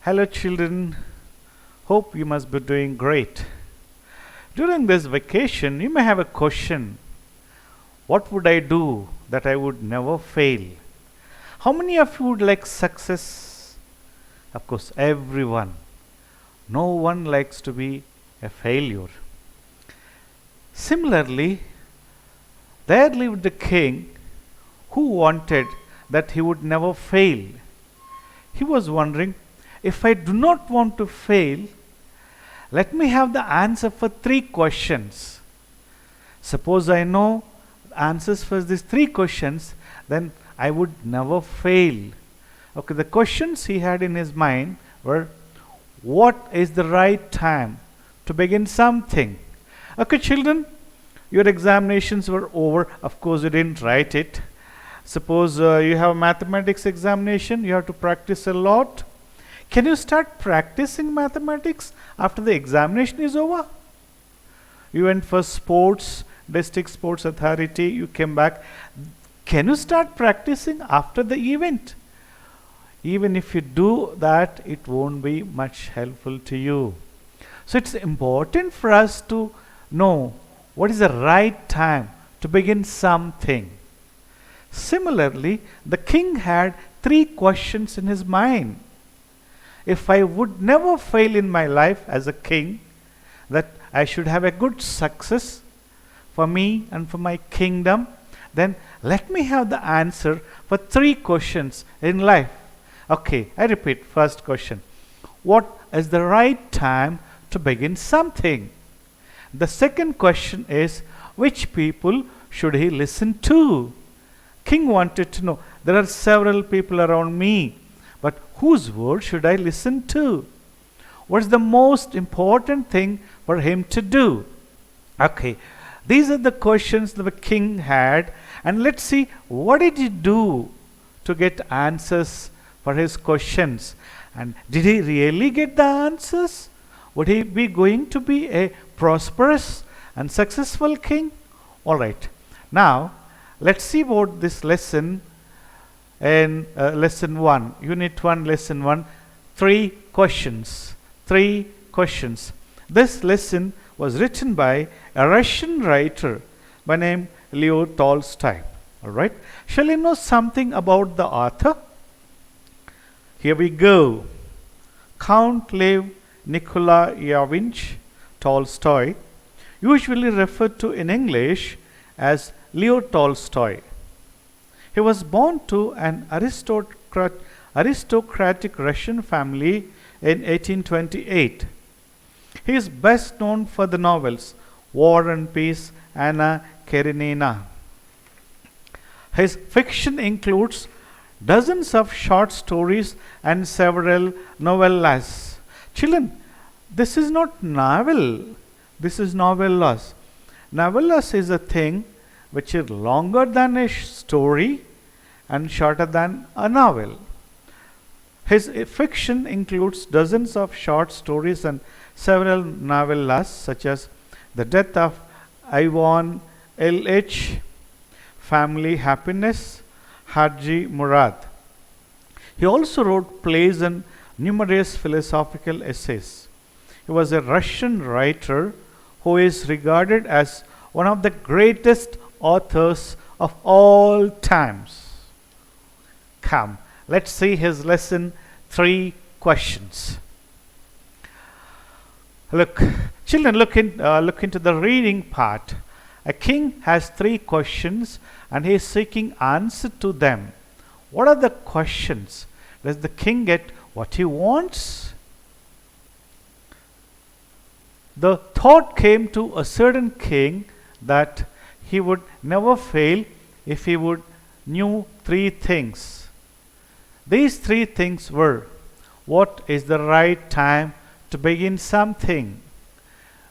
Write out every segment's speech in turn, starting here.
Hello, children. Hope you must be doing great. During this vacation, you may have a question. What would I do that I would never fail? How many of you would like success? Of course, everyone. No one likes to be a failure. Similarly, there lived a king who wanted that he would never fail. He was wondering, if I do not want to fail, let me have the answer for 3 questions. Suppose I know answers for these 3 questions, then I would never fail. Okay, the questions he had in his mind were, what is the right time to begin something? Okay, children, your examinations were over. Of course, you didn't write it. Suppose you have a mathematics examination, you have to practice a lot. Can you start practicing mathematics after the examination is over? You went for sports, district sports authority, you came back. Can you start practicing after the event? Even if you do that, it won't be much helpful to you. So it's important for us to know what is the right time to begin something. Similarly, the king had 3 questions in his mind. If I would never fail in my life as a king, that I should have a good success for me and for my kingdom, then let me have the answer for 3 questions in life. Okay, I repeat, first question. What is the right time to begin something? The second question is, which people should he listen to? King wanted to know, there are several people around me, but whose word should I listen to? What is the most important thing for him to do? Okay, these are the questions that the king had, and let's see what did he do to get answers for his questions. And did he really get the answers? Would he be going to be a prosperous and successful king? All right, now let's see about this lesson in lesson 1, unit 1, lesson 1, 3 questions. 3 questions. This lesson was written by a Russian writer by name Leo Tolstoy. All right, shall you know something about the author? Here we go. Count Lev Nikolaevich Tolstoy, usually referred to in English as Leo Tolstoy. He was born to an aristocratic Russian family in 1828. He is best known for the novels War and Peace, Anna Karenina. His fiction includes dozens of short stories and several novellas. Children, this is not novel. This is novellas. Novellas is a thing which is longer than a story and shorter than a novel. His fiction includes dozens of short stories and several novellas, such as The Death of Ivan Ilyich, Family Happiness, Haji Murad. He also wrote plays and numerous philosophical essays. He was a Russian writer who is regarded as one of the greatest authors of all times. Come, let's see his lesson, 3 questions. Look, children, look into the reading part. A king has 3 questions and he is seeking answer to them. What are the questions? Does the king get what he wants? The thought came to a certain king that he would never fail if he would knew 3 things. These 3 things were, what is the right time to begin something?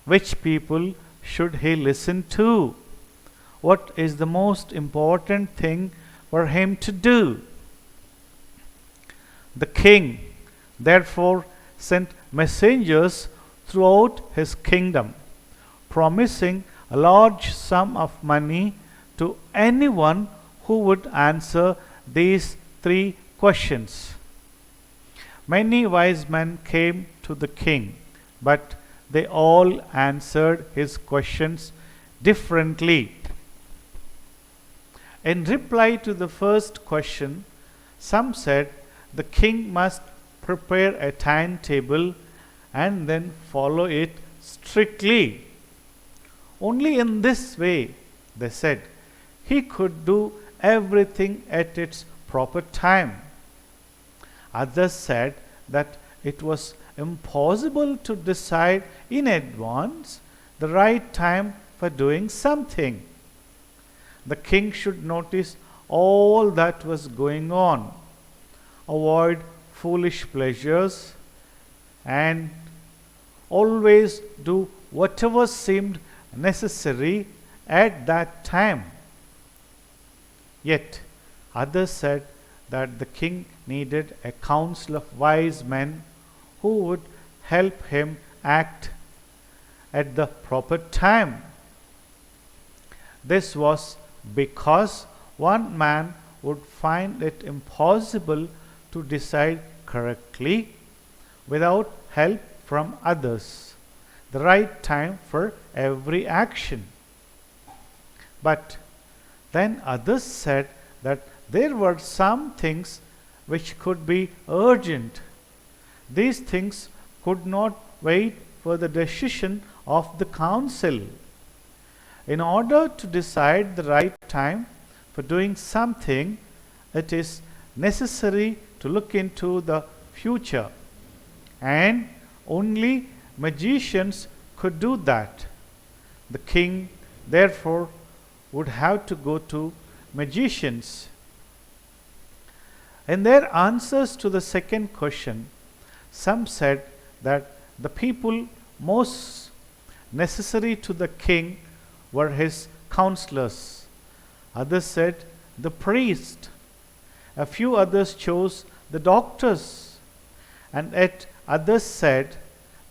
Which people should he listen to? What is the most important thing for him to do? The king therefore sent messengers throughout his kingdom, promising a large sum of money to anyone who would answer these 3 questions. Many wise men came to the king, but they all answered his questions differently. In reply to the first question, some said the king must prepare a timetable and then follow it strictly. Only in this way, they said, he could do everything at its proper time. Others said that it was impossible to decide in advance the right time for doing something. The king should notice all that was going on, avoid foolish pleasures, and always do whatever seemed necessary at that time. Yet others said that the king needed a council of wise men who would help him act at the proper time. This was because one man would find it impossible to decide correctly without help from others, the right time for every action. But then others said that there were some things which could be urgent. These things could not wait for the decision of the council. In order to decide the right time for doing something, it is necessary to look into the future, and only magicians could do that. The king, therefore, would have to go to magicians. In their answers to the second question, some said that the people most necessary to the king were his counselors. Others said the priest. A few others chose the doctors. And yet others said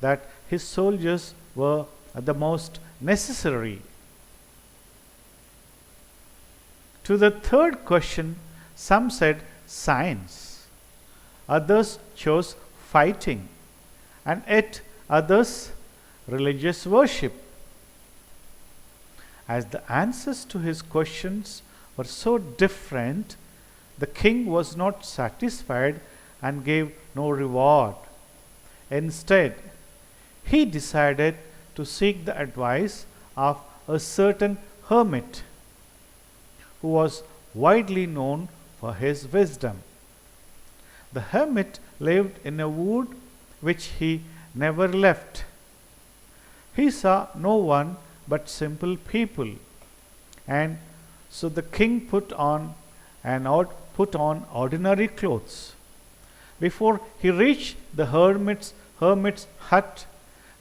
that his soldiers were the most necessary. To the third question, some said science. Others chose fighting. And yet others religious worship. As the answers to his questions were so different, the king was not satisfied and gave no reward. Instead, he decided to seek the advice of a certain hermit who was widely known for his wisdom. The hermit lived in a wood which he never left. He saw no one but simple people, and so the king put on ordinary clothes. Before he reached the hermit's hut,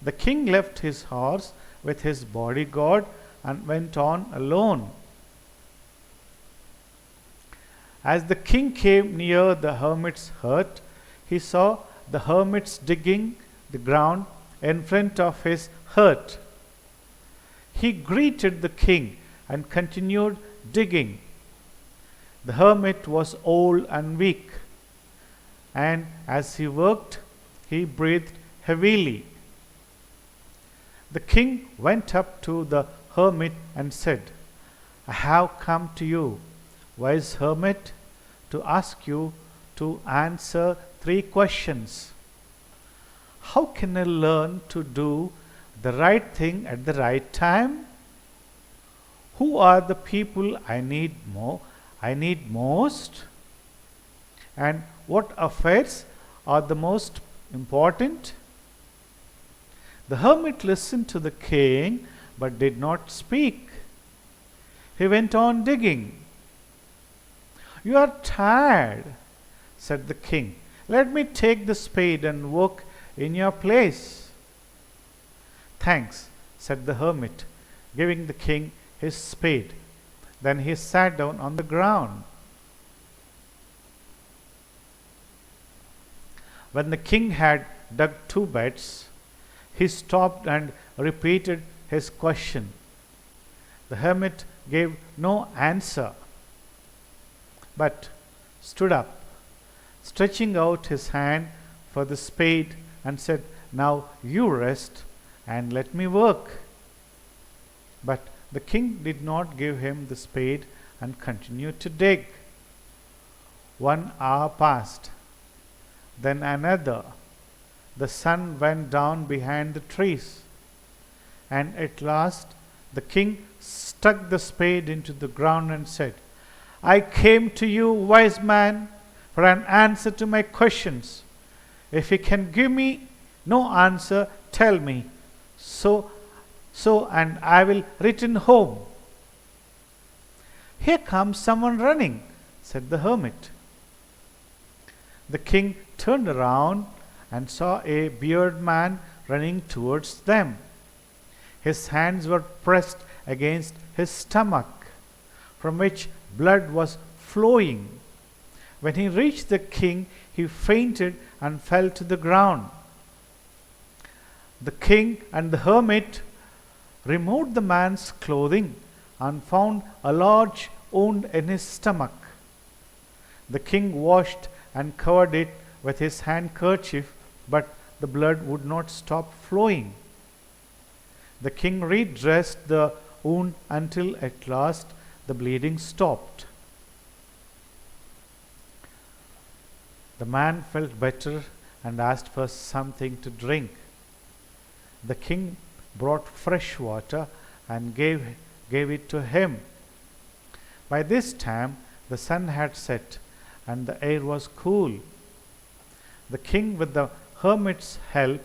the king left his horse with his bodyguard and went on alone. As the king came near the hermit's hut, he saw the hermits digging the ground in front of his hut. He greeted the king and continued digging. The hermit was old and weak, and as he worked, he breathed heavily. The king went up to the hermit and said, "I have come to you, wise hermit, to ask you to answer 3 questions. How can I learn to do the right thing at the right time? Who are the people I need most? And what affairs are the most important?" The hermit listened to the king but did not speak. He went on digging. "You are tired," said the king. "Let me take the spade and work in your place." "Thanks," said the hermit, giving the king his spade. Then he sat down on the ground. When the king had dug 2 beds, he stopped and repeated his question. The hermit gave no answer, but stood up, stretching out his hand for the spade and said, "Now you rest and let me work." But the king did not give him the spade and continued to dig. 1 hour passed, then another. The sun went down behind the trees, and at last the king stuck the spade into the ground and said, "I came to you, wise man, for an answer to my questions. If you can give me no answer, tell me, so and I will return home." "Here comes someone running," said the hermit. The king turned around and saw a bearded man running towards them. His hands were pressed against his stomach, from which blood was flowing. When he reached the king, he fainted and fell to the ground. The king and the hermit removed the man's clothing and found a large wound in his stomach. The king washed and covered it with his handkerchief, but the blood would not stop flowing. The king redressed the wound until at last the bleeding stopped. The man felt better and asked for something to drink. The king brought fresh water and gave it to him. By this time the sun had set and the air was cool. The king, with the hermit's help,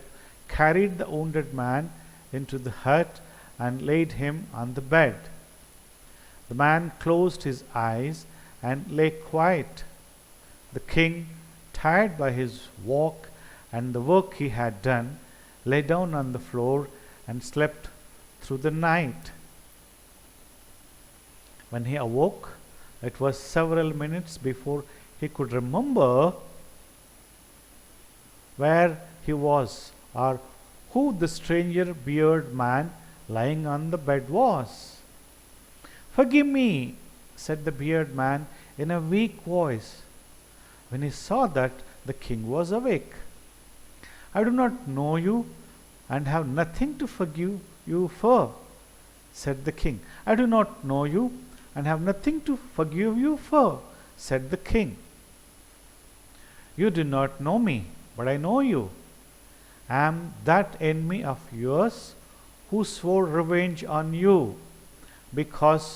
carried the wounded man into the hut and laid him on the bed. The man closed his eyes and lay quiet. The king, tired by his walk and the work he had done, lay down on the floor and slept through the night. When he awoke, it was several minutes before he could remember where he was or who the stranger bearded man lying on the bed was. "Forgive me," said the bearded man in a weak voice, when he saw that the king was awake. "I do not know you and have nothing to forgive you for," said the king. "I do not know you and have nothing to forgive you for," said the king. "You do not know me, but I know you. I am that enemy of yours who swore revenge on you because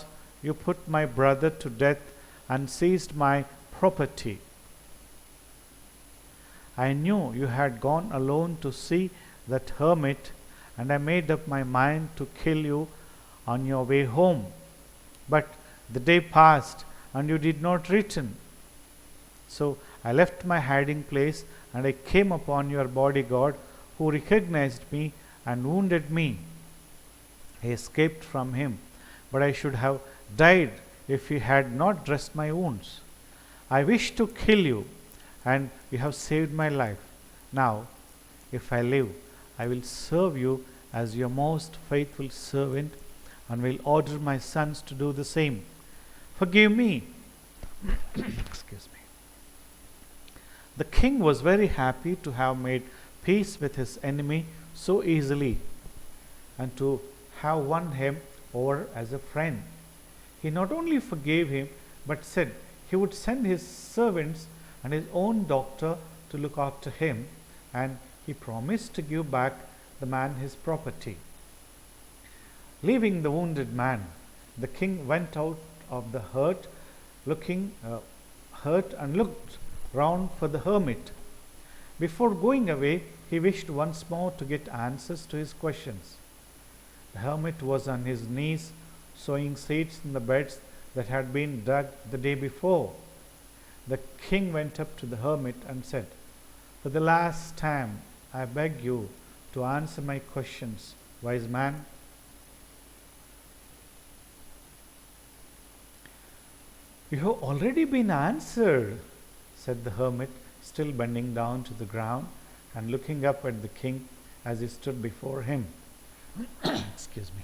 you put my brother to death and seized my property. I knew you had gone alone to see that hermit, and I made up my mind to kill you on your way home. But the day passed and you did not return. So I left my hiding place and I came upon your bodyguard, who recognized me and wounded me. I escaped from him, but I should have died if he had not dressed my wounds. I wished to kill you, and you have saved my life. Now, if I live, I will serve you as your most faithful servant and will order my sons to do the same. Forgive me." Excuse me. The king was very happy to have made peace with his enemy so easily and to have won him over as a friend. He not only forgave him, but said he would send his servants and his own doctor to look after him, and he promised to give back the man his property. Leaving the wounded man, the king went out of the hut, and looked round for the hermit. Before going away, he wished once more to get answers to his questions. The hermit was on his knees, sowing seeds in the beds that had been dug the day before. The king went up to the hermit and said, "For the last time, I beg you to answer my questions, wise man." "You have already been answered," said the hermit, still bending down to the ground and looking up at the king as he stood before him. Excuse me.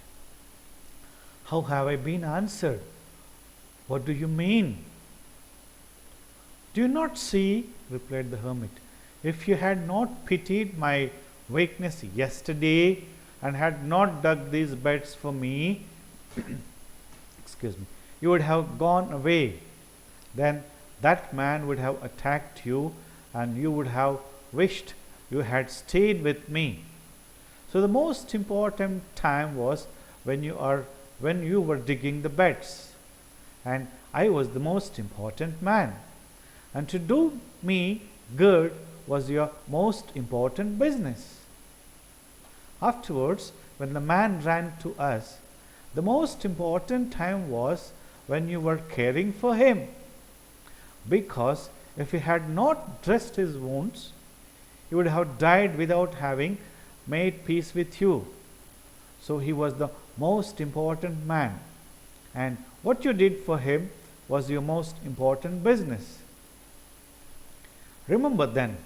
"How have I been answered? What do you mean?" "Do you not see," replied the hermit, if you had not pitied my weakness yesterday and had not dug these beds for me, excuse me, you would have gone away. Then that man would have attacked you and you would have wished you had stayed with me. So the most important time was when you were digging the beds, and I was the most important man. And to do me good was your most important business. Afterwards, when the man ran to us, the most important time was when you were caring for him. Because if you had not dressed his wounds, he would have died without having made peace with you. So he was the most important man, and what you did for him was your most important business. Remember then,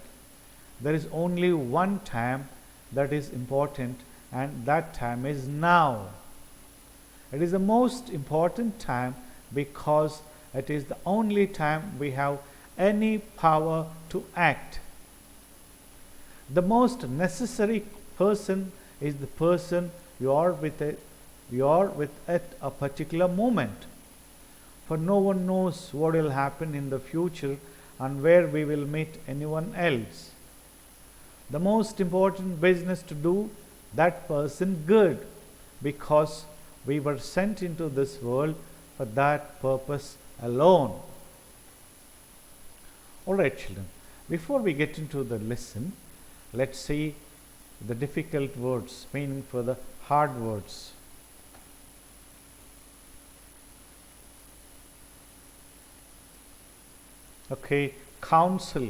there is only one time that is important, and that time is now. It is the most important time because it is the only time we have any power to act. The most necessary person is the person you are with at a particular moment. For no one knows what will happen in the future and where we will meet anyone else. The most important business to do that person good, because we were sent into this world for that purpose alone. Alright children, before we get into the lesson, let's see the difficult words, meaning for the hard words. Okay, council.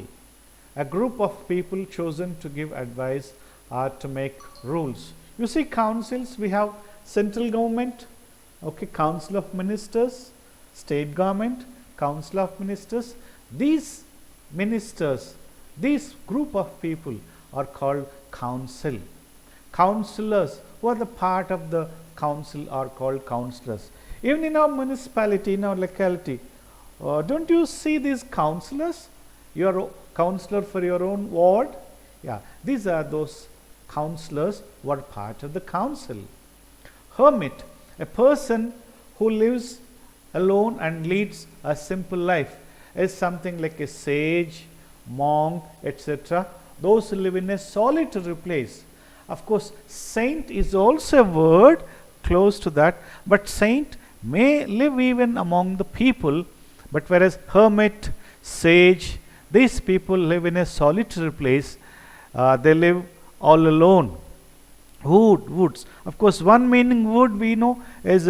A group of people chosen to give advice or to make rules. You see, councils, we have central government, okay, council of ministers, state government, council of ministers. These ministers, this group of people are called council. Councillors who are the part of the council are called councillors. Even in our municipality, in our locality, don't you see these councillors? You are a councillor for your own ward. Yeah, these are those councillors who are part of the council. Hermit, a person who lives alone and leads a simple life, is something like a sage, monk, etc. Those who live in a solitary place. Of course, saint is also a word close to that, but saint may live even among the people, but whereas hermit, sage, these people live in a solitary place. They live all alone. Woods. Of course, one meaning wood we know is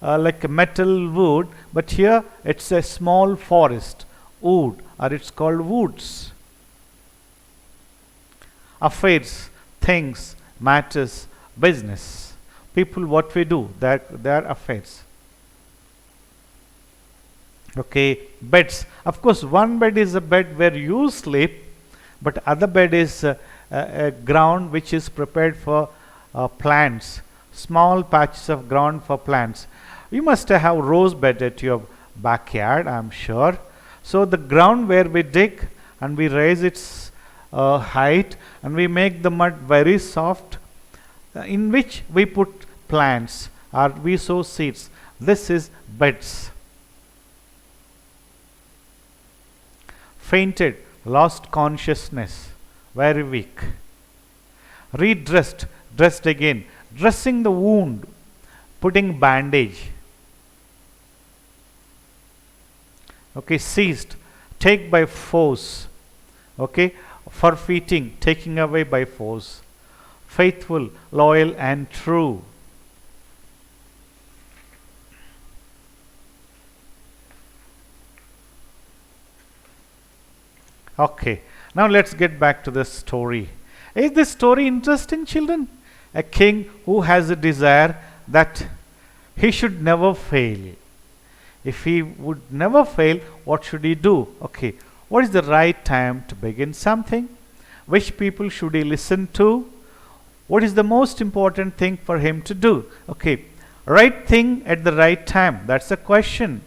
like a metal wood, but here it's a small forest, wood, or it's called woods. Affairs, things, matters, business. People, what we do, that they are affairs. Okay, beds. Of course, one bed is a bed where you sleep, but other bed is a ground which is prepared for plants, small patches of ground for plants. You must have rose bed at your backyard, I am sure. So the ground where we dig and we raise its height and we make the mud very soft, in which we put plants or we sow seeds. This is beds. Fainted, lost consciousness, very weak. Redressed, dressed again, dressing the wound, putting bandage. Okay, seized, take by force. Okay, forfeiting, taking away by force. Faithful, loyal and true. Okay, now let's get back to the story. Is this story interesting, children? A king who has a desire that he should never fail. If he would never fail, what should he do? Okay, what is the right time to begin something? Which people should he listen to? What is the most important thing for him to do? Okay, right thing at the right time. That's the question.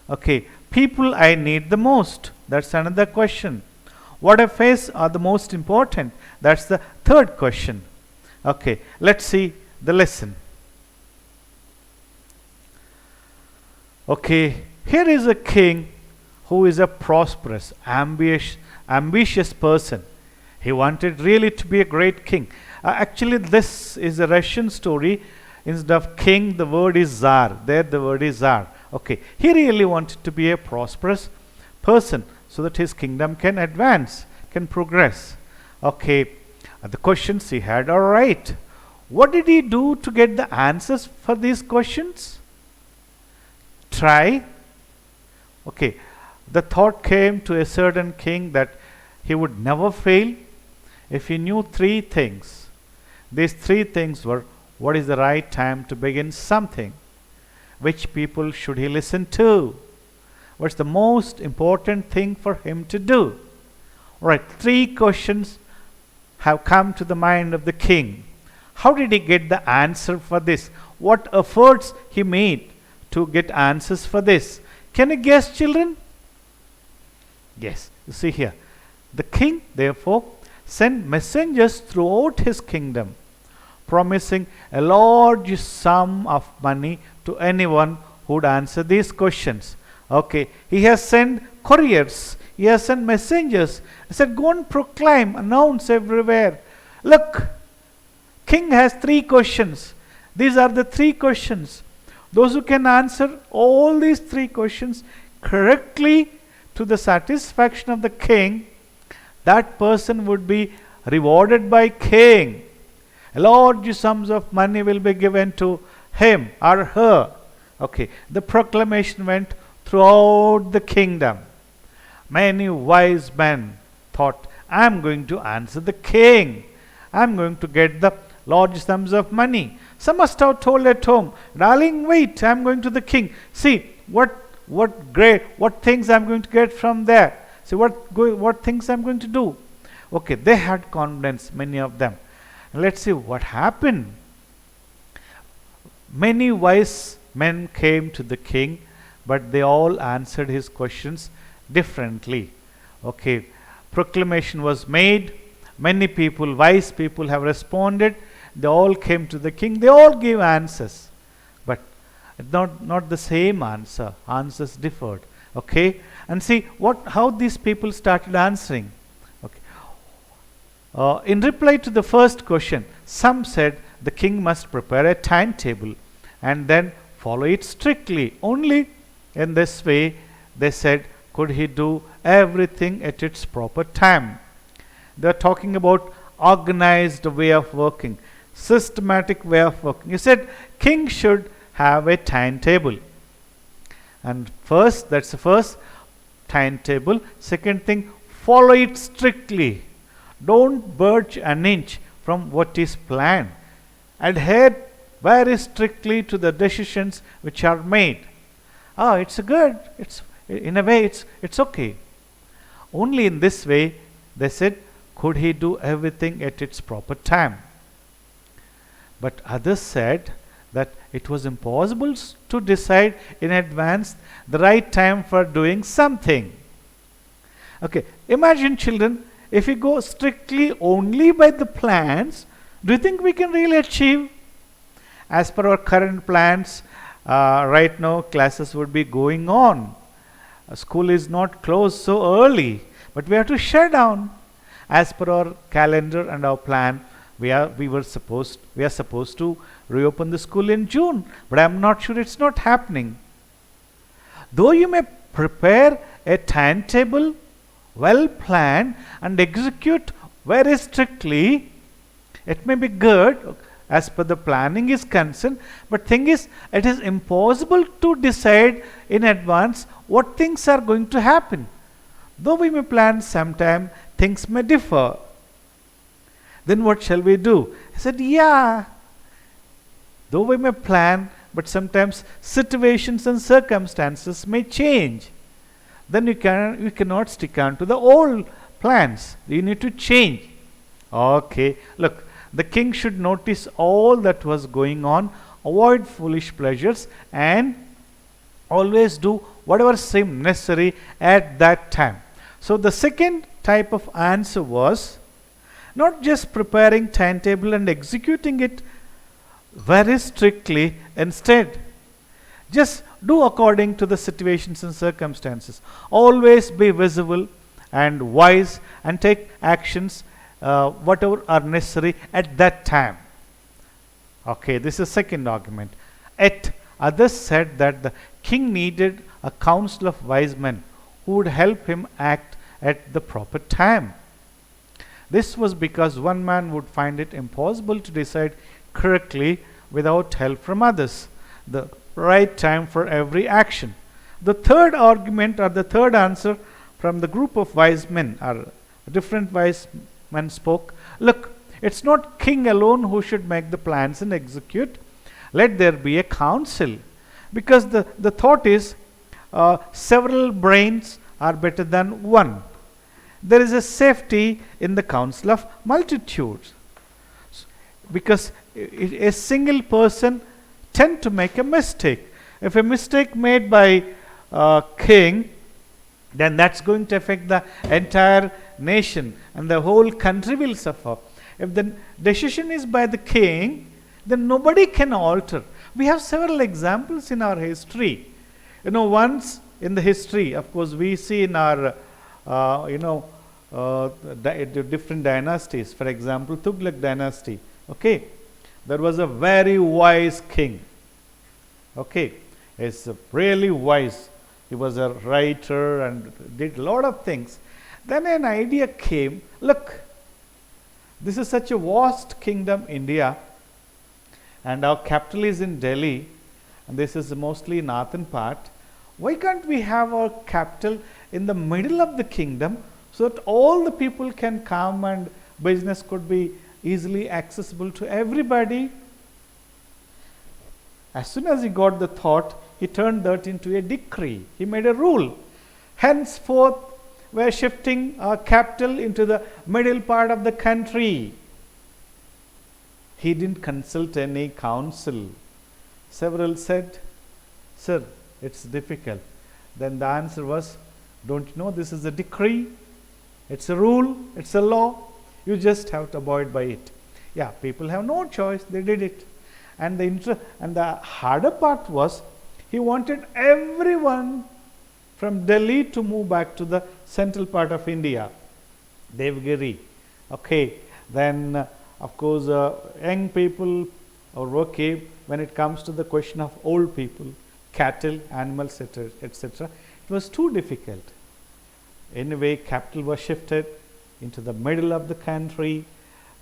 Okay, people I need the most. That's another question. What I face are the most important. That's the third question. Okay, let's see the lesson. Okay, here is a king who is a prosperous, ambitious person. He wanted really to be a great king. Actually, this is a Russian story. Instead of king, the word is Tsar. There, the word is Tsar. Okay, he really wanted to be a prosperous person so that his kingdom can advance, can progress. Okay, the questions he had are right. What did he do to get the answers for these questions? Try. Okay, the thought came to a certain king that he would never fail if he knew three things. These three things were: what is the right time to begin something? Which people should he listen to? What's the most important thing for him to do? Alright, three questions have come to the mind of the king. How did he get the answer for this? What efforts he made to get answers for this? Can you guess, children? Yes, you see here. The king, therefore, sent messengers throughout his kingdom, promising a large sum of money to anyone who would answer these questions. Okay, he has sent couriers, he has sent messengers. He said, go and proclaim, announce everywhere. Look, king has three questions. These are the three questions. Those who can answer all these three questions correctly to the satisfaction of the king, that person would be rewarded by king. Large sums of money will be given to him or her. Okay, the proclamation went throughout the kingdom. Many wise men thought, I am going to answer the king. I am going to get the large sums of money. Some must have told at home, darling, wait, I am going to the king. See what things I am going to get from there. See what things I am going to do. Okay, they had confidence, many of them. Let's see what happened. Many wise men came to the king, but they all answered his questions differently. Okay, proclamation was made. Many people, wise people, have responded. They all came to the king. They all gave answers, but not the same answer. Answers differed. Okay, and see how these people started answering. In reply to the first question, some said the king must prepare a timetable and then follow it strictly. Only in this way, they said, could he do everything at its proper time. They are talking about organized way of working, systematic way of working. He said, king should have a timetable. And first, that's the first timetable. Second thing, follow it strictly. Don't budge an inch from what is planned. Adhere very strictly to the decisions which are made. It's good. It's in a way it's okay. Only in this way, they said, could he do everything at its proper time. But others said that it was impossible to decide in advance the right time for doing something. Okay, imagine, children, if we go strictly only by the plans, do you think we can really achieve? As per our current plans, right now classes would be going on. School is not closed so early, but we have to shut down. As per our calendar and our plan, we are supposed to reopen the school in June, but I am not sure, it's not happening. Though you may prepare a timetable, well planned, and execute very strictly, it may be good as per the planning is concerned, but thing is, it is impossible to decide in advance what things are going to happen. Though we may plan sometime, things may differ. Then what shall we do? I said, yeah, though we may plan, but sometimes situations and circumstances may change. Then you cannot stick on to the old plans. You need to change. Okay, look, the king should notice all that was going on, avoid foolish pleasures, and always do whatever seemed necessary at that time. So the second type of answer was not just preparing timetable and executing it very strictly. Instead, just do according to the situations and circumstances. Always be visible and wise and take actions whatever are necessary at that time. Okay, this is second argument. Yet others said that the king needed a council of wise men who would help him act at the proper time. This was because one man would find it impossible to decide correctly without help from others. The right time for every action. The third argument or the third answer from the group of wise men, or different wise men spoke. Look, it's not king alone who should make the plans and execute. Let there be a council. Because the thought is several brains are better than one. There is a safety in the council of multitudes. Because a single person tend to make a mistake. If a mistake made by king, then that's going to affect the entire nation and the whole country will suffer. If the decision is by the king, then nobody can alter. We have several examples in our history. Once in the history, of course, we see in our, different dynasties. For example, Tughlaq dynasty. Okay, there was a very wise king. Okay, he's really wise. He was a writer and did a lot of things. Then an idea came. Look, this is such a vast kingdom, India, and our capital is in Delhi, and this is mostly northern part. Why can't we have our capital in the middle of the kingdom so that all the people can come and business could be easily accessible to everybody? As soon as he got the thought, he turned that into a decree. He made a rule. Henceforth, we are shifting our capital into the middle part of the country. He didn't consult any council. Several said, "Sir, it's difficult." Then the answer was, "Don't you know this is a decree? It's a rule, it's a law. You just have to abide by it." Yeah, people have no choice. They did it. And the harder part was, he wanted everyone from Delhi to move back to the central part of India, Devgiri. Okay, then of course young people are okay when it comes to the question of old people, cattle, animals, etc. It was too difficult. Anyway, capital was shifted into the middle of the country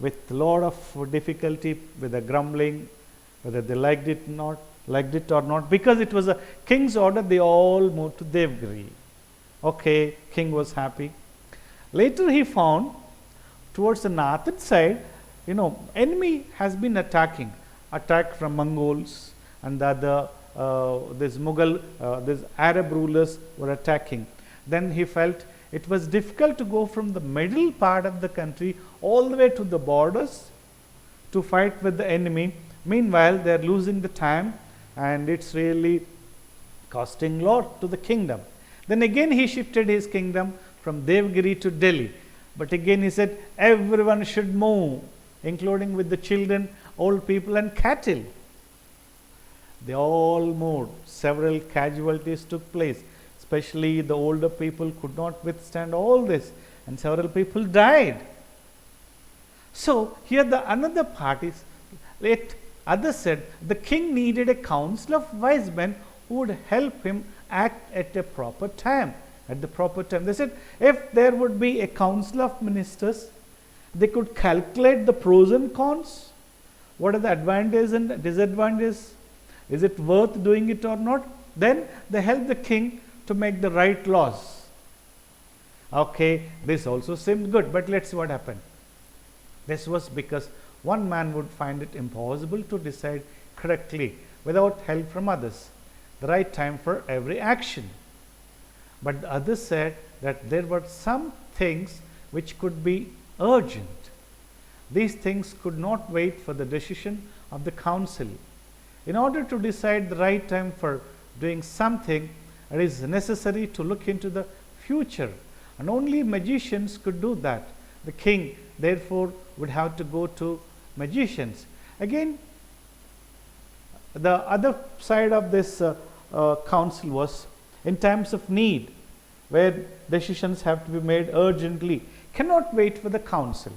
with a lot of difficulty, with the grumbling, whether they liked it or not, because it was a king's order. They all moved to Devgiri. Okay, king was happy. Later he found towards the northern side, enemy has been attack from Mongols and the other this Mughal, these Arab rulers were attacking. Then he felt it was difficult to go from the middle part of the country all the way to the borders to fight with the enemy. Meanwhile, they are losing the time and it's really costing lot to the kingdom. Then again he shifted his kingdom from Devgiri to Delhi. But again he said everyone should move, including with the children, old people and cattle. They all moved. Several casualties took place. Especially the older people could not withstand all this and several people died. So here the another part is, others said the king needed a council of wise men who would help him act at a proper time. At the proper time. They said if there would be a council of ministers, they could calculate the pros and cons. What are the advantages and disadvantages? Is it worth doing it or not? Then they help the king to make the right laws. Okay, this also seemed good, but let's see what happened. This was because one man would find it impossible to decide correctly without help from others, the right time for every action. But the others said that there were some things which could be urgent. These things could not wait for the decision of the council. In order to decide the right time for doing something, it is necessary to look into the future. And only magicians could do that. The king, therefore, would have to go to magicians. Again, the other side of this council was in times of need, where decisions have to be made urgently, cannot wait for the council.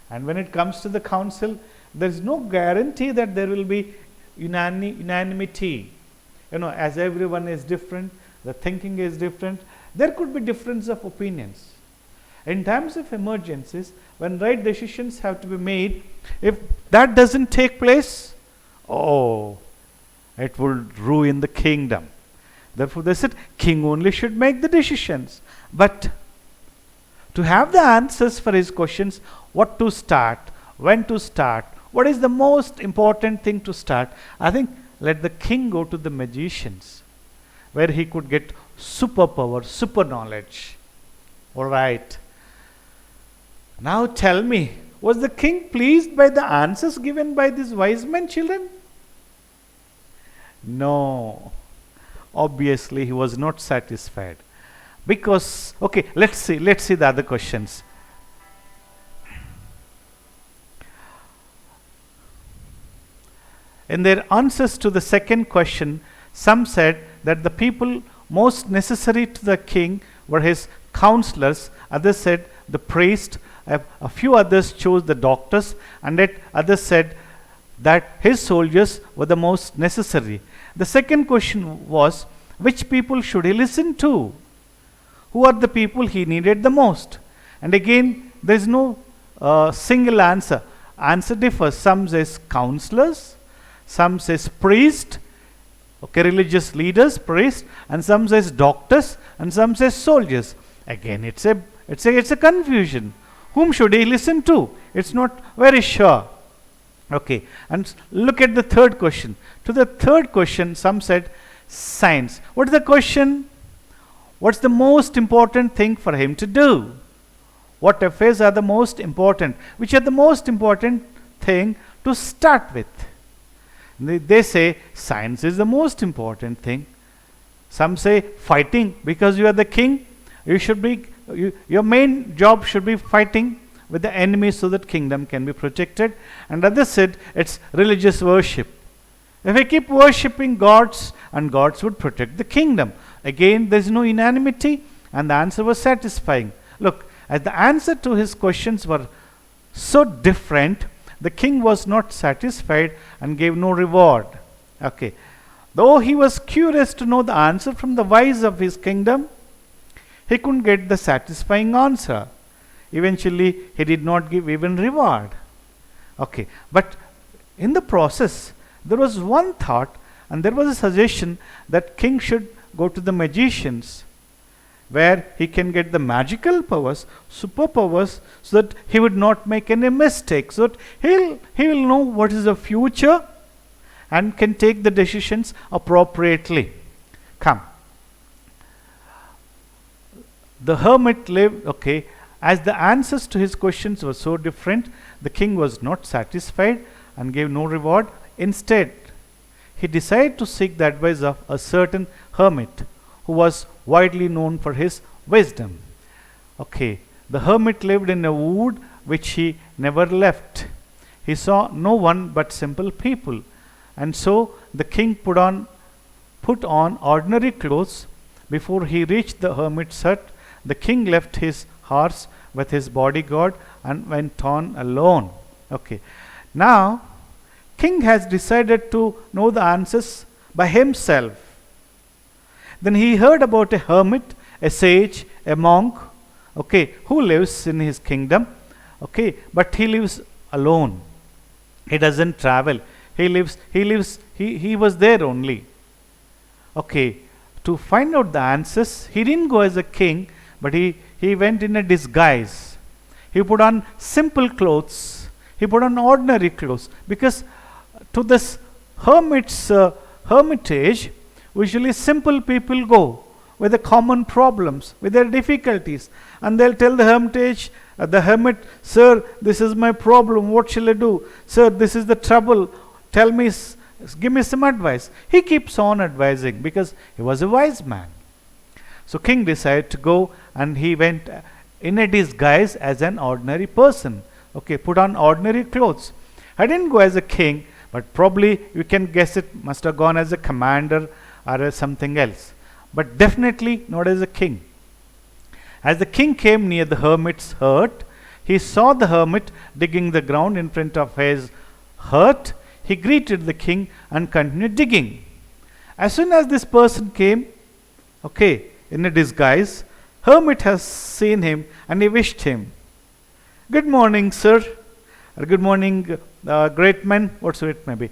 And when it comes to the council, there is no guarantee that there will be unanimity. As everyone is different, the thinking is different, there could be difference of opinions. In times of emergencies, when right decisions have to be made, if that doesn't take place, it will ruin the kingdom. Therefore, they said, king only should make the decisions. But to have the answers for his questions, what to start, when to start, what is the most important thing to start, I think let the king go to the magicians, where he could get superpower, super knowledge. All right. Now tell me, was the king pleased by the answers given by these wise men, children? No. Obviously, he was not satisfied. Because, let's see the other questions. In their answers to the second question, some said that the people most necessary to the king were his counselors, others said the priest, a few others chose the doctors, and yet others said that his soldiers were the most necessary. The second question was, which people should he listen to? Who are the people he needed the most? And again, there is no single answer. Answer differs. Some says counselors, some says priest, religious leaders, priest, and some says doctors, and some says soldiers. Again, it's a confusion. Whom should he listen to? It's not very sure. And look at the third question. To the third question, some said science. What is the question? What's the most important thing for him to do? What affairs are the most important? Which are the most important thing to start with? They say science is the most important thing. Some say fighting, because you are the king. Your main job should be fighting with the enemy so that kingdom can be protected. And others said it's religious worship. If I keep worshipping gods, and gods would protect the kingdom. Again, there is no unanimity, and the answer was satisfying. Look, as the answer to his questions were so different, the king was not satisfied and gave no reward. Though he was curious to know the answer from the wise of his kingdom, he couldn't get the satisfying answer. Eventually, he did not give even reward. But in the process, there was one thought, and there was a suggestion that king should go to the magicians, where he can get the magical powers, superpowers, so that he would not make any mistakes, so that he will know what is the future and can take the decisions appropriately. Come. The hermit lived, as the answers to his questions were so different, the king was not satisfied and gave no reward. Instead, he decided to seek the advice of a certain hermit who was widely known for his wisdom. The hermit lived in a wood which he never left. He saw no one but simple people, and so the king put on ordinary clothes. Before he reached the hermit's hut, the king left his horse with his bodyguard and went on alone. Now, king has decided to know the answers by himself. Then he heard about a hermit, a sage, a monk, who lives in his kingdom, but he lives alone. He doesn't travel. He was there only. To find out the answers, he didn't go as a king, but he went in a disguise. He put on simple clothes. He put on ordinary clothes, because to this hermitage, usually simple people go with the common problems, with their difficulties, and they'll tell the hermit, sir, this is my problem, what shall I do? Sir, this is the trouble, tell me, give me some advice. He keeps on advising because he was a wise man. So king decided to go, and he went in a disguise as an ordinary person. Okay, put on ordinary clothes. I didn't go as a king, but probably you can guess it must have gone as a commander or as something else. But definitely not as a king. As the king came near the hermit's hut, he saw the hermit digging the ground in front of his hut. He greeted the king and continued digging. As soon as this person came, okay, in a disguise, hermit has seen him and he wished him, "Good morning, sir," or "Good morning, great man," whatsoever it may be.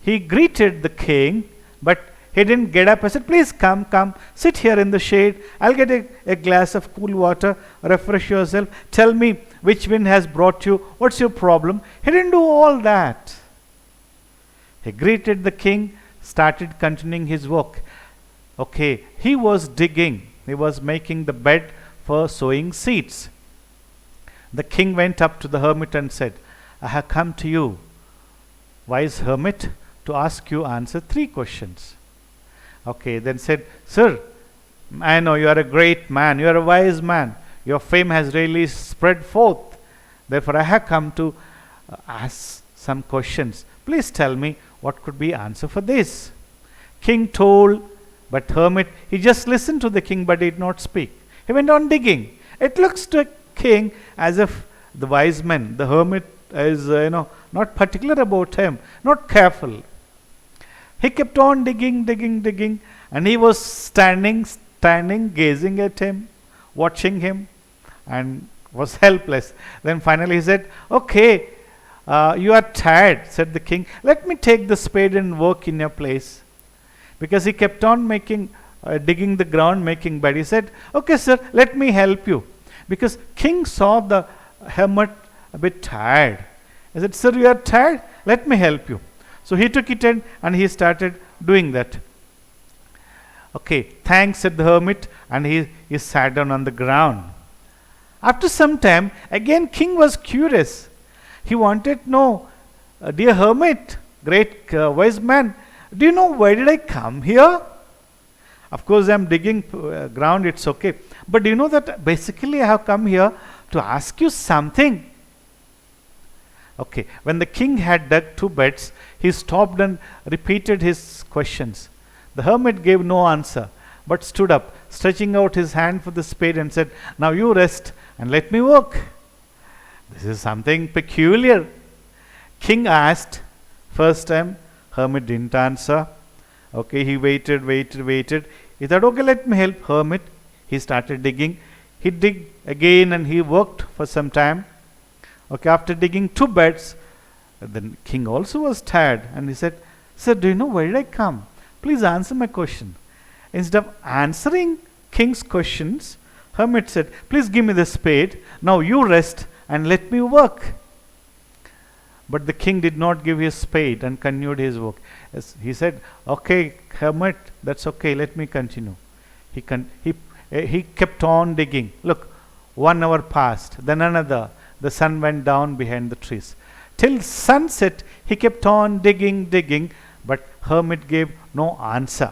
He greeted the king, but he didn't get up. I said, "Please come, sit here in the shade. I'll get a glass of cool water, refresh yourself. Tell me which wind has brought you. What's your problem?" He didn't do all that. He greeted the king, started continuing his work. Okay, he was digging. He was making the bed for sowing seeds. The king went up to the hermit and said, "I have come to you, wise hermit, to ask you answer 3 questions. Okay, then said, "Sir, I know you are a great man, you are a wise man. Your fame has really spread forth. Therefore, I have come to ask some questions. Please tell me what could be answer for this." King told, but hermit, he just listened to the king but did not speak. He went on digging. It looks to a king as if the wise man, the hermit, is not particular about him, not careful. He kept on digging, and he was standing, gazing at him, watching him, and was helpless. Then finally he said, "Okay, you are tired," said the king. "Let me take the spade and work in your place." Because he kept on digging the ground, making bed. He said, "Okay, sir, let me help you." Because king saw the hermit a bit tired. He said, "Sir, you are tired? Let me help you." So he took it in and he started doing that. "Okay, thanks," said the hermit, and he sat down on the ground. After some time, again king was curious. He wanted to know, "Dear hermit, great wise man, do you know why did I come here? Of course, I am digging ground, it's okay. But do you know that basically I have come here to ask you something?" Okay, when the king had dug 2 beds, he stopped and repeated his questions. The hermit gave no answer, but stood up, stretching out his hand for the spade and said, "Now you rest and let me work." This is something peculiar. King asked first time, hermit didn't answer. Okay, he waited. He thought, "Okay, let me help hermit." He started digging. He dig again and he worked for some time. Okay, after digging 2 beds, the king also was tired and he said, "Sir, do you know where did I come? Please answer my question." Instead of answering king's questions, hermit said, "Please give me the spade. Now you rest and let me work." But the king did not give his spade and continued his work. He said, "Okay, hermit, that's okay. Let me continue." He kept on digging. Look, 1 hour passed, then another. The sun went down behind the trees. Till sunset, he kept on digging, but hermit gave no answer.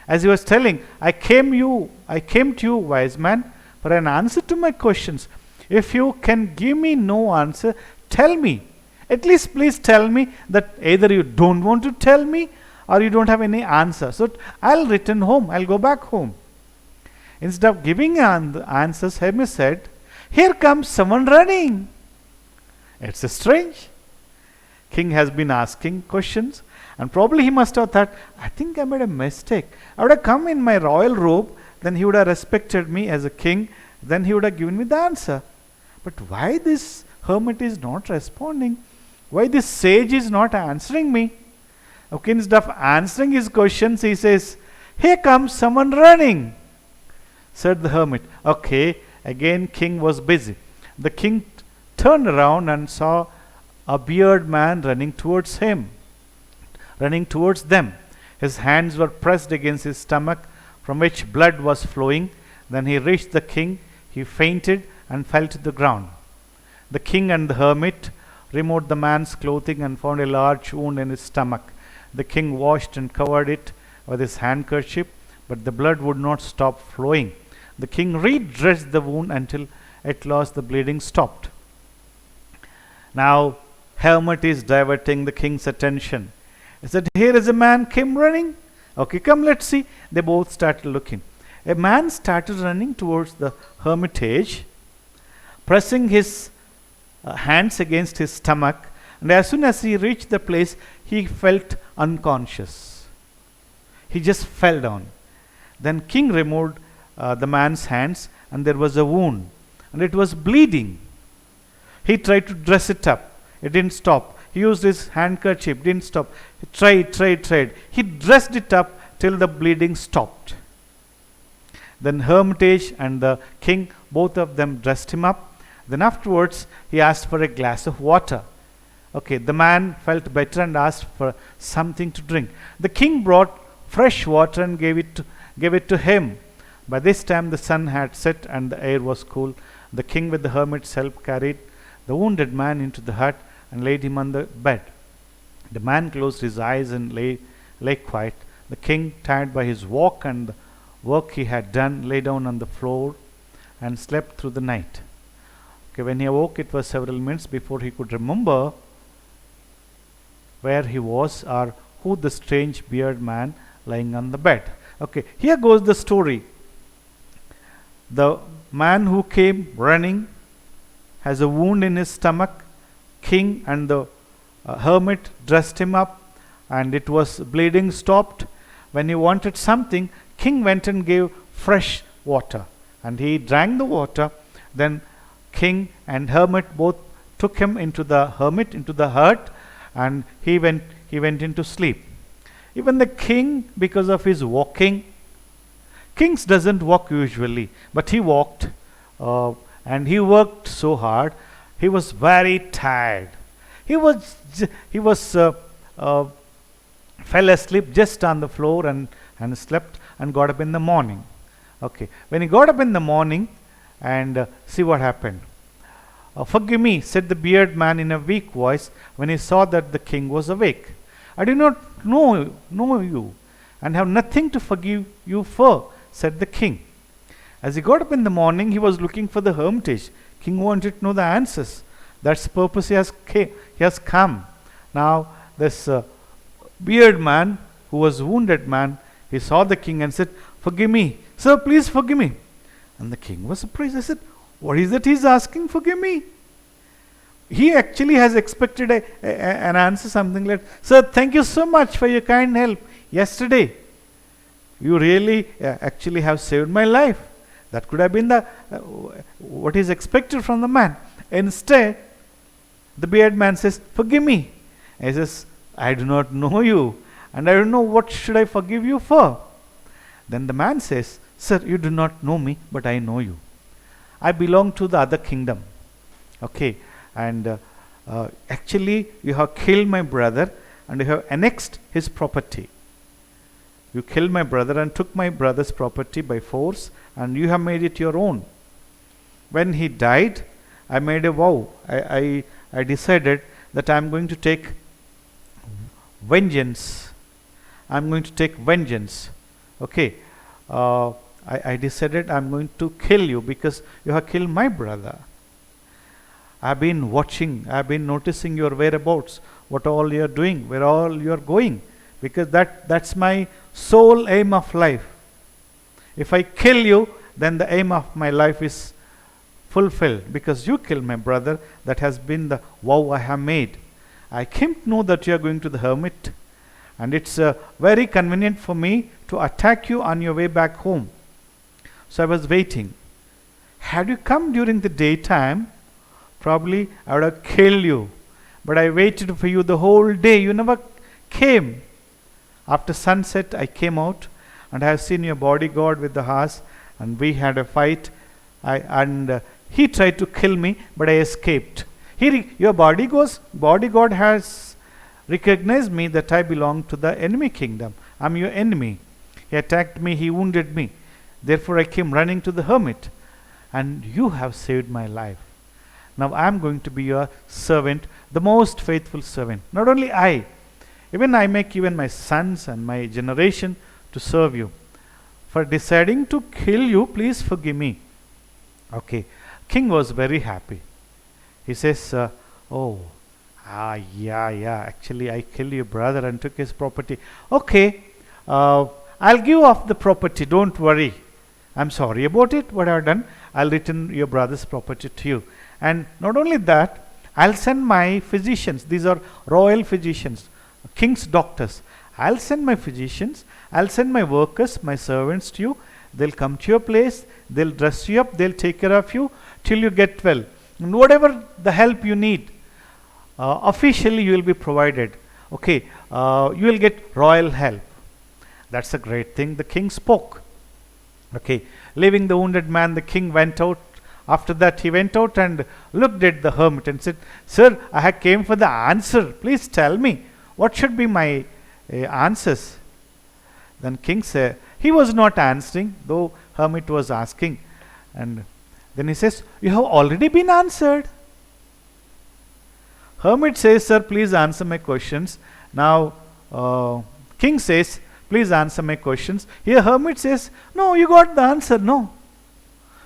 As he was telling, I came to you, wise man, for an answer to my questions. If you can give me no answer, tell me. At least please tell me that either you don't want to tell me or you don't have any answer. So I'll return home. I'll go back home. Instead of giving answers, hermit said, "Here comes someone running." It's strange. King has been asking questions and probably he must have thought, "I think I made a mistake. I would have come in my royal robe, then he would have respected me as a king, then he would have given me the answer. But why this hermit is not responding? Why this sage is not answering me?" Okay, instead of answering his questions, he says, "Here comes someone running," said the hermit. Okay, again king was busy. The king turned around and saw a bearded man running towards them. His hands were pressed against his stomach, from which blood was flowing. Then he reached the king. He fainted and fell to the ground. The king and the hermit removed the man's clothing and found a large wound in his stomach. The king washed and covered it with his handkerchief, but the blood would not stop flowing. The king redressed the wound until at last the bleeding stopped. Now, hermit is diverting the king's attention. He said, here is a man came running. Okay, come, let's see. They both started looking. A man started running towards the hermitage, pressing his hands against his stomach, and as soon as he reached the place, he felt unconscious. He just fell down. Then king removed the man's hands, and there was a wound, and it was bleeding. He tried to dress it up. It didn't stop. He used his handkerchief. Didn't stop. He tried. He dressed it up till the bleeding stopped. Then hermitage and the king, both of them dressed him up. Then afterwards, he asked for a glass of water. Okay, the man felt better and asked for something to drink. The king brought fresh water and gave it to him. By this time, the sun had set and the air was cool. The king, with the hermit's help, carried the wounded man into the hut and laid him on the bed. The man closed his eyes and lay quiet. The king, tired by his walk and the work he had done, lay down on the floor and slept through the night. Okay, when he awoke, it was several minutes before he could remember where he was or who the strange bearded man lying on the bed. Okay, here goes the story. The man who came running has a wound in his stomach. King and the hermit dressed him up, and it was bleeding stopped. When he wanted something, king went and gave fresh water, and he drank the water. Then king and hermit both took him into the hut, and he went into sleep. Even the king, because of his walking, kings doesn't walk usually, but he walked, and he worked so hard. He was very tired. He fell asleep just on the floor and slept and got up in the morning. Okay, when he got up in the morning, and see what happened. Forgive me, said the bearded man in a weak voice when he saw that the king was awake. I do not know you and have nothing to forgive you for, said the king. As he got up in the morning, he was looking for the hermitage. King wanted to know the answers. That's the purpose he has come. Now, this bearded man, who was a wounded man, he saw the king and said, forgive me. Sir, please forgive me. And the king was surprised. I said, what is it he's asking? Forgive me. He actually has expected an answer, something like, sir, thank you so much for your kind help yesterday. You really actually have saved my life. That could have been what is expected from the man. Instead, the bearded man says, forgive me. He says, I do not know you, and I don't know what should I forgive you for. Then the man says, sir, you do not know me, but I know you. I belong to the other kingdom. Okay, and actually you have killed my brother and you have annexed his property. You killed my brother and took my brother's property by force, and you have made it your own. When he died, I made a vow. I decided that I am going to take vengeance. I am going to take vengeance. Okay. I decided I am going to kill you because you have killed my brother. I have been watching. I have been noticing your whereabouts, what all you are doing, where all you are going, because that's my sole aim of life. If I kill you, then the aim of my life is fulfilled, because you killed my brother. That has been the vow I have made. I came to know that you are going to the hermit, and it's very convenient for me to attack you on your way back home. So I was waiting. Had you come during the daytime, probably I would have killed you. But I waited for you the whole day. You never came. After sunset, I came out, and I have seen your bodyguard with the horse, and we had a fight. He tried to kill me, but I escaped. Your bodyguard has recognized me that I belong to the enemy kingdom. I'm your enemy. He attacked me, he wounded me. Therefore I came running to the hermit, and you have saved my life. Now I am going to be your servant, the most faithful servant. Not only I, even I make even my sons and my generation to serve you. for deciding to kill you. Please forgive me. Okay. King was very happy. He says, oh, yeah, actually I killed your brother and took his property. Okay, I'll give off the property, don't worry. I'm sorry about it, what I've done. I'll return your brother's property to you. And not only that, I'll send my physicians. These are royal physicians, king's doctors. I'll send my physicians, I'll send my workers, my servants to you. They'll come to your place, they'll dress you up, they'll take care of you till you get well. And whatever the help you need, officially you will be provided. Okay, you will get royal help. That's a great thing. The king spoke. Okay, leaving the wounded man, the king went out. After that, he went out and looked at the hermit and said, Sir, I came for the answer. Please tell me, what should be my answers? Then king said, he was not answering, though hermit was asking. And then he says, you have already been answered. Hermit says, sir, please answer my questions. Now, king says, please answer my questions. Here hermit says, no, you got the answer. No,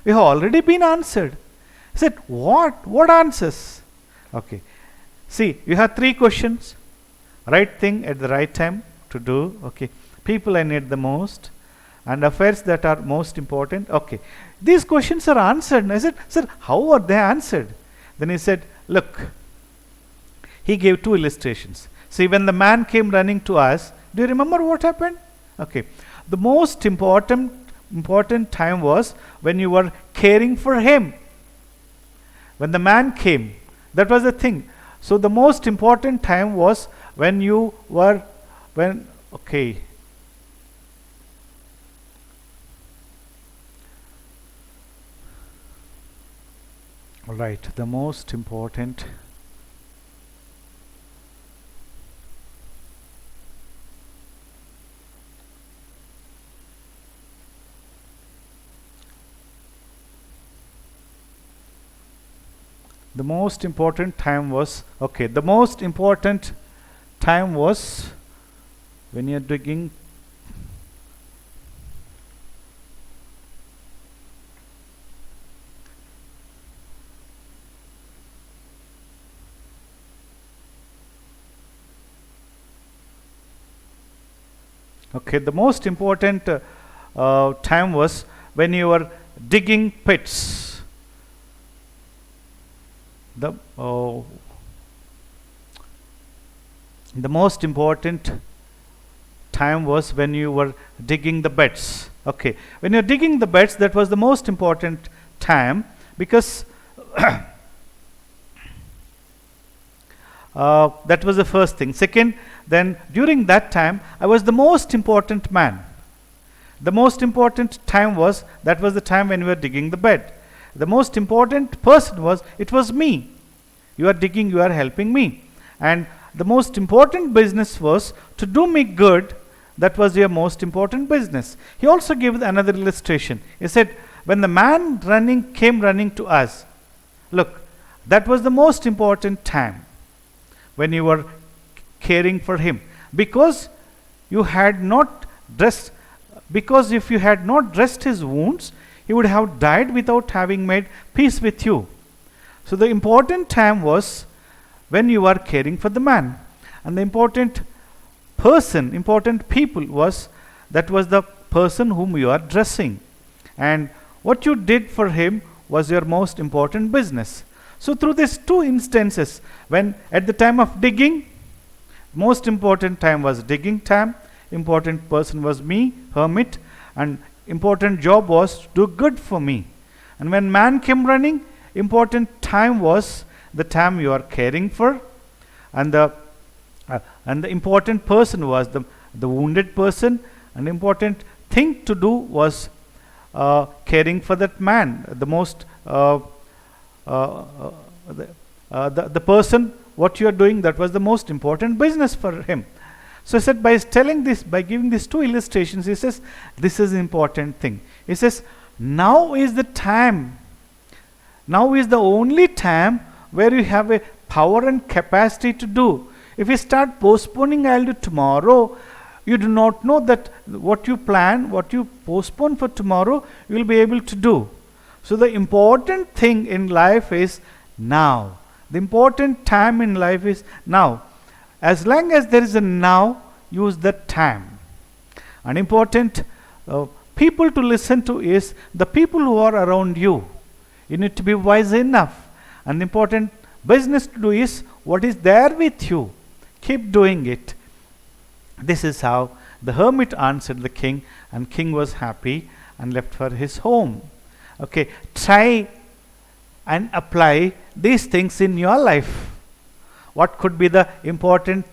you have already been answered. He said, what answers? Okay, see, you have 3 questions. Right thing at the right time to do. Okay, people I need the most and affairs that are most important. Okay, these questions are answered. And I said, sir, how are they answered? Then he said, look, he gave 2 illustrations. See, when the man came running to us, do you remember what happened? Okay, the most important time was when you were caring for him. When the man came, that was the thing. So the most important time was when you were, okay. All right, the most important time was, okay, the most important time was when you're digging. Okay, the most important time was when you were digging pits. The most important time was when you were digging the beds. Okay, when you're digging the beds, that was the most important time, because that was the first thing. Second, then during that time, I was the most important man. The most important time was, that was the time when we were digging the bed. The most important person was, it was me. You are digging, you are helping me. And the most important business was to do me good. That was your most important business. He also gave another illustration. He said, when the man came running to us, look, that was the most important time when you were caring for him, because you had not dressed, because if you had not dressed his wounds, he would have died without having made peace with you. So the important time was when you are caring for the man, and the important people was, that was the person whom you are dressing, and what you did for him was your most important business. So through these 2 instances, when at the time of digging, most important time was digging time, important person was me, hermit, and important job was to do good for me. And when man came running, important time was the time you are caring for, and the important person was the wounded person, and important thing to do was caring for that man, the most the person, what you are doing, that was the most important business for him. So he said, by telling this, by giving these 2 illustrations, he says, this is an important thing. He says, now is the time, now is the only time where you have a power and capacity to do. If you start postponing, I'll do tomorrow, You do not know that what you plan, what you postpone for tomorrow, you will be able to do. So the important thing in life is now. The important time in life is now. As long as there is a now, use that time. An important people to listen to is the people who are around you. You need to be wise enough. An important business to do is what is there with you. Keep doing it. This is how the hermit answered the king, and king was happy and left for his home. Okay, try and apply these things in your life. What could be the important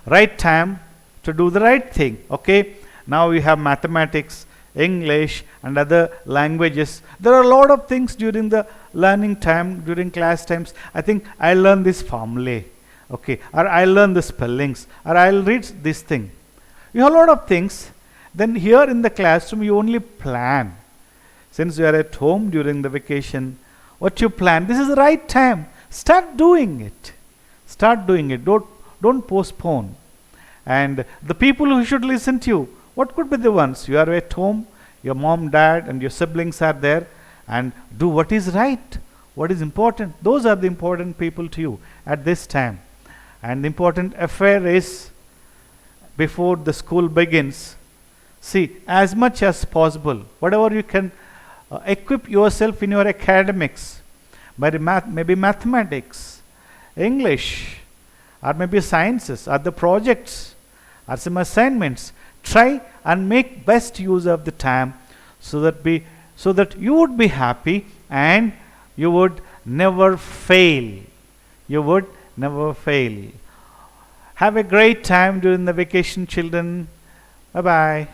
right time to do the right thing? Okay, now we have mathematics, English, and other languages. There are a lot of things during the learning time, during class times. I think I learn this formula, okay, or I learn the spellings, or I'll read this thing. You have a lot of things. Then here in the classroom, you only plan. Since you are at home during the vacation, what you plan, this is the right time. Start doing it. Start doing it. Don't postpone. And the people who should listen to you, what could be the ones? You are at home, your mom, dad, and your siblings are there, and do what is right, what is important. Those are the important people to you at this time. And the important affair is before the school begins, see, as much as possible, whatever you can equip yourself in your academics, maybe mathematics, English, or maybe sciences, or the projects, or some assignments. Try and make best use of the time so that you would be happy and you would never fail. You would never fail. Have a great time during the vacation, children. Bye bye.